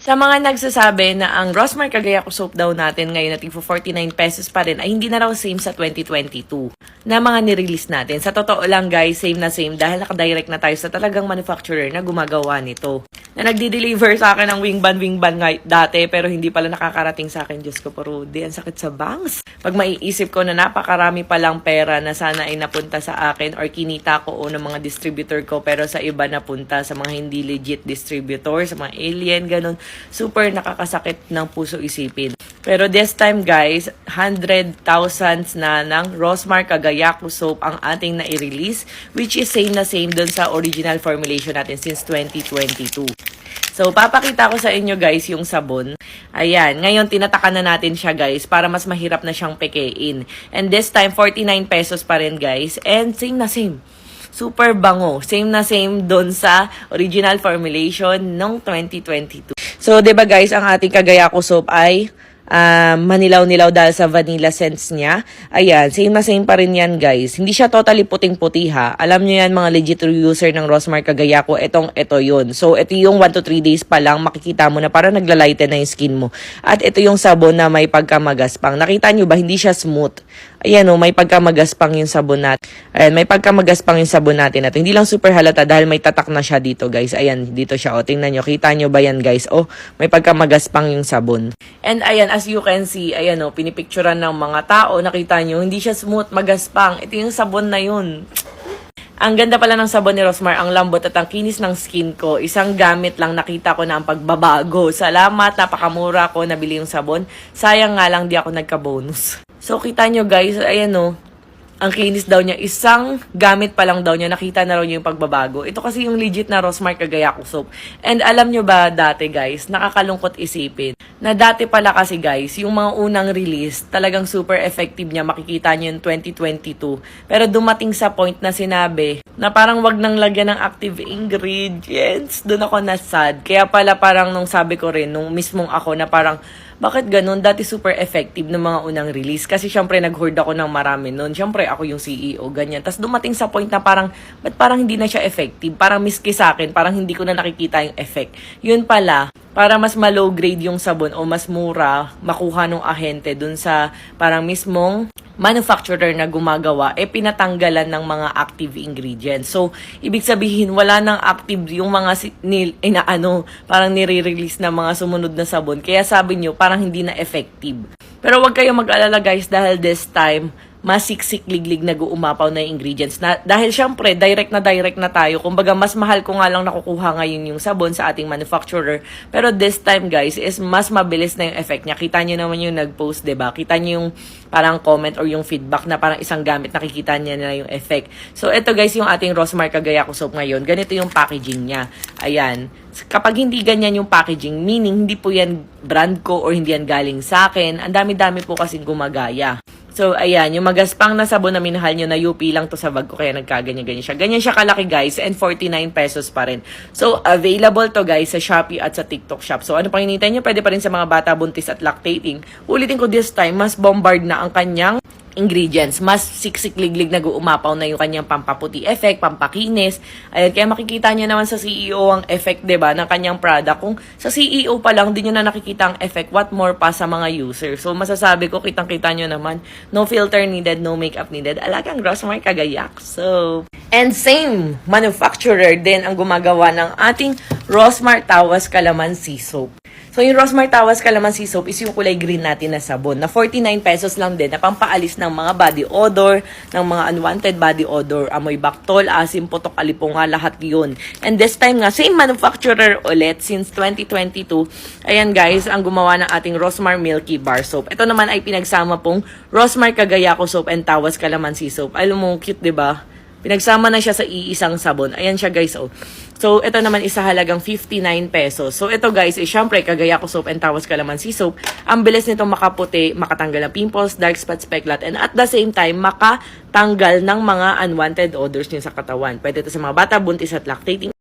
Sa mga nagsasabi na ang Rosmar Cagayaco soap daw natin ngayon na tigpo 49 pesos pa rin ay hindi na raw same sa 2022 na mga nirelease natin. Sa totoo lang guys, same na same dahil nakadirect na tayo sa talagang manufacturer na gumagawa nito. Na nagdi-deliver sa akin ng wingban dati pero hindi pala nakakarating sa akin. Diyos ko po, Rudy, ang sakit sa bangs. Pag maiisip ko na napakarami palang pera na sana ay napunta sa akin or kinita ko o ng mga distributor ko pero sa iba napunta sa mga hindi legit distributor, sa mga alien, ganun. Super nakakasakit ng puso isipin. Pero this time guys, 100,000 na ng Rosmar Cagayaco soap ang ating na-release, which is same na same dun sa original formulation natin since 2022. So, papakita ko sa inyo guys yung sabon. Ayan, ngayon tinatakan na natin siya guys para mas mahirap na siyang pekein. And this time, 49 pesos pa rin guys. And same na same. Super bango. Same na same doon sa original formulation nung 2022. So, 'di ba guys, ang ating Cagayaco soap ay manilaw-nilaw dahil sa vanilla scents niya. Ayan, same na same pa rin yan guys. Hindi siya totally puting-puti ha. Alam nyo yan mga legit user ng Rosmar Cagayaco, ito yun. So, ito yung 1 to 3 days pa lang, makikita mo na parang naglalighten na yung skin mo. At ito yung sabon na may pagkamagaspang. Nakita nyo ba, hindi siya smooth. Ayan o, may pagkamagaspang yung sabon natin. Ayan, may pagkamagaspang yung sabon natin. At hindi lang super halata dahil may tatak na siya dito guys. Ayan, dito siya o. Tingnan nyo, kita nyo ba yan guys? O, may pagkamagaspang yung sabon. And ayan, as you can see, ayan o, pinipicturan ng mga tao. Nakita nyo, hindi siya smooth, magaspang. Ito yung sabon na yun. Ang ganda pala ng sabon ni Rosmar, ang lambot at ang kinis ng skin ko. Isang gamit lang nakita ko na ang pagbabago. Salamat, napakamura ko nabili yung sabon. Sayang nga lang di ako nagka-bonus. So, kita nyo guys, ayan o, ang kinis daw niya, isang gamit pa lang daw niya, nakita na raw niya yung pagbabago. Ito kasi yung legit na Rosmar Cagayaco soap. And alam nyo ba dati guys, nakakalungkot isipin, na dati pala kasi guys, yung mga unang release, talagang super effective niya, makikita nyo yung 2022. Pero dumating sa point na sinabi, na parang wag nang lagyan ng active ingredients. Doon ako na-sad. Kaya pala parang nung sabi ko rin, nung mismong ako na parang, bakit ganun? Dati super effective ng mga unang release. Kasi syempre nag-hoard ako ng marami nun. Syempre ako yung CEO, ganyan. Tapos dumating sa point na parang, ba't parang hindi na siya effective? Parang miski sa akin, parang hindi ko na nakikita yung effect. Yun pala, para mas ma-low grade yung sabon o mas mura, makuha ng ahente dun sa parang mismong manufacturer na gumagawa, pinatanggalan ng mga active ingredients. So, ibig sabihin, wala nang active yung mga parang nire-release na mga sumunod na sabon. Kaya sabi nyo, parang hindi na effective. Pero wag kayong mag-alala guys dahil this time, masiksik-liglig nag-uumapaw na yung ingredients. Dahil syempre, direct na tayo. Kumbaga, mas mahal ko nga lang nakukuha ngayon yung sabon sa ating manufacturer. Pero this time, guys, is mas mabilis na yung effect niya. Kita nyo naman yung nag-post, diba? Kita nyo yung parang comment or yung feedback na parang isang gamit, nakikita niya na yung effect. So, ito guys, yung ating Rosmar Cagayaco soap ngayon. Ganito yung packaging niya. Ayan. Kapag hindi ganyan yung packaging, meaning hindi po yan brand ko or hindi yan galing sa akin, ang dami-dami po kasing gumagaya. So, ayan, yung magaspang na sabon na minahal nyo na UP lang to sa bag ko, kaya nagkaganyan-ganyan siya. Ganyan siya kalaki, guys, and 49 pesos pa rin. So, available to, guys, sa Shopee at sa TikTok Shop. So, ano pang hinihintay nyo? Pwede pa rin sa mga bata, buntis at lactating. Ulitin ko this time, mas bombard na ang kanyang ingredients. Mas siksik-liglig nag-uumapaw na yung kanyang pampaputi effect, pampakinis. Ayan, kaya makikita nyo naman sa CEO ang effect, diba, ng kanyang product. Kung sa CEO pa lang, di nyo na nakikita ang effect, what more pa sa mga user. So, masasabi ko, kitang-kita nyo naman, no filter needed, no makeup needed. Alagang Rosmar Cagayaco soap. And same manufacturer din ang gumagawa ng ating Rosmar Tawas Calamansi soap. So, yung Rosmar Tawas Calamansi soap is yung kulay green natin na sabon na 49 pesos lang din na pampaalis ng mga body odor, ng mga unwanted body odor, amoy baktol, asim, putok, alipunga, lahat yun. And this time nga, same manufacturer ulit since 2022. Ayan guys, ang gumawa ng ating Rosmar Milky Bar Soap. Ito naman ay pinagsama pong Rosmar Cagayaco soap and Tawas Calamansi soap. Alam mo, cute diba? Pinagsama na siya sa iisang sabon. Ayan siya guys, oh. So, ito naman isa halagang 59 pesos. So, ito guys, syempre, Cagayaco soap and Tawas Calamansi soap. Ang bilis nitong makaputi, makatanggal ng pimples, dark spots, peklat, and at the same time, makatanggal ng mga unwanted odors niyo sa katawan. Pwede ito sa mga bata, buntis at lactating.